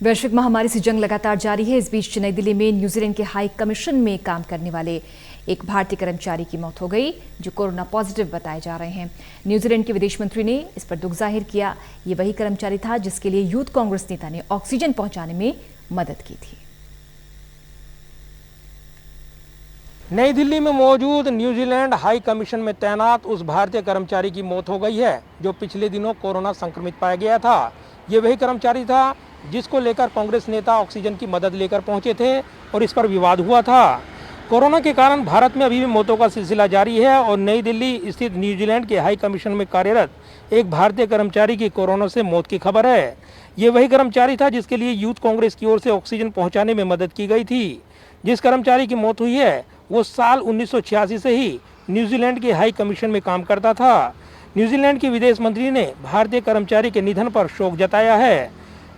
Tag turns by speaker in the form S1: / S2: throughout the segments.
S1: वैश्विक महामारी से जंग लगातार जारी है। इस बीच नई दिल्ली में न्यूजीलैंड के हाई कमीशन में काम करने वाले एक भारतीय कर्मचारी की मौत हो गई, जो कोरोना पॉजिटिव बताए जा रहे हैं। न्यूजीलैंड के विदेश मंत्री ने इस पर दुख जाहिर किया। ये वही कर्मचारी था जिसके लिए यूथ कांग्रेस नेता ने ऑक्सीजन पहुंचाने में मदद की थी।
S2: नई दिल्ली में मौजूद न्यूजीलैंड हाई कमीशन में तैनात उस भारतीय कर्मचारी की मौत हो गई है जो पिछले दिनों कोरोना संक्रमित पाया गया था। ये वही कर्मचारी था जिसको लेकर कांग्रेस नेता ऑक्सीजन की मदद लेकर पहुंचे थे और इस पर विवाद हुआ था। कोरोना के कारण भारत में अभी भी मौतों का सिलसिला जारी है और नई दिल्ली स्थित न्यूजीलैंड के हाई कमीशन में कार्यरत एक भारतीय कर्मचारी की कोरोना से मौत की खबर है। ये वही कर्मचारी था जिसके लिए यूथ कांग्रेस की ओर से ऑक्सीजन पहुँचाने में मदद की गई थी। जिस कर्मचारी की मौत हुई है वो साल 1986 से ही न्यूजीलैंड के हाई कमीशन में काम करता था। न्यूजीलैंड के विदेश मंत्री ने भारतीय कर्मचारी के निधन पर शोक जताया है।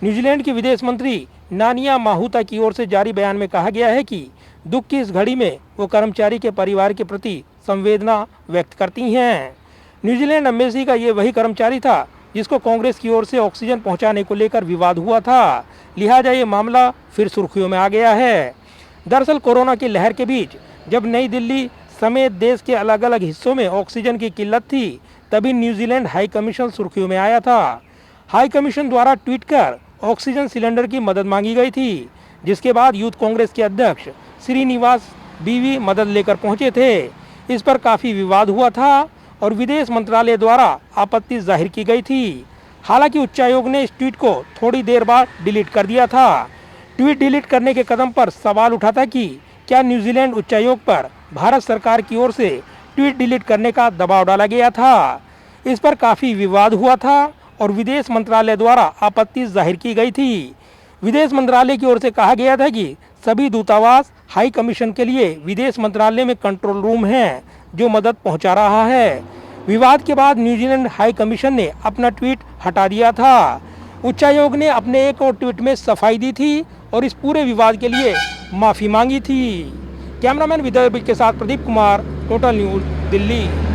S2: न्यूजीलैंड की विदेश मंत्री नानिया माहूता की ओर से जारी बयान में कहा गया है कि दुख की इस घड़ी में वो कर्मचारी के परिवार के प्रति संवेदना व्यक्त करती हैं। न्यूजीलैंड एम्बेसी का ये वही कर्मचारी था जिसको कांग्रेस की ओर से ऑक्सीजन पहुंचाने को लेकर विवाद हुआ था, लिहाजा ये मामला फिर सुर्खियों में आ गया है। दरअसल कोरोना की लहर के बीच जब नई दिल्ली समेत देश के अलग अलग हिस्सों में ऑक्सीजन की किल्लत थी, तभी न्यूजीलैंड हाई कमीशन सुर्खियों में आया था। हाई कमीशन द्वारा ट्वीट कर ऑक्सीजन सिलेंडर की मदद मांगी गई थी, जिसके बाद यूथ कांग्रेस के अध्यक्ष श्रीनिवास बीवी मदद लेकर पहुंचे थे। इस पर काफ़ी विवाद हुआ था और विदेश मंत्रालय द्वारा आपत्ति जाहिर की गई थी। हालांकि उच्चायोग ने इस ट्वीट को थोड़ी देर बाद डिलीट कर दिया था। ट्वीट डिलीट करने के कदम पर सवाल उठा था कि क्या न्यूजीलैंड उच्चायोग पर भारत सरकार की ओर से ट्वीट डिलीट करने का दबाव डाला गया था। इस पर काफ़ी विवाद हुआ था और विदेश मंत्रालय द्वारा आपत्ति जाहिर की गई थी। विदेश मंत्रालय की ओर से कहा गया था कि सभी दूतावास हाई कमीशन के लिए विदेश मंत्रालय में कंट्रोल रूम है जो मदद पहुंचा रहा है। विवाद के बाद न्यूजीलैंड हाई कमीशन ने अपना ट्वीट हटा दिया था। उच्चायोग ने अपने एक और ट्वीट में सफाई दी थी और इस पूरे विवाद के लिए माफ़ी मांगी थी। कैमरामैन विदर्भ के साथ प्रदीप कुमार, टोटल न्यूज़, दिल्ली।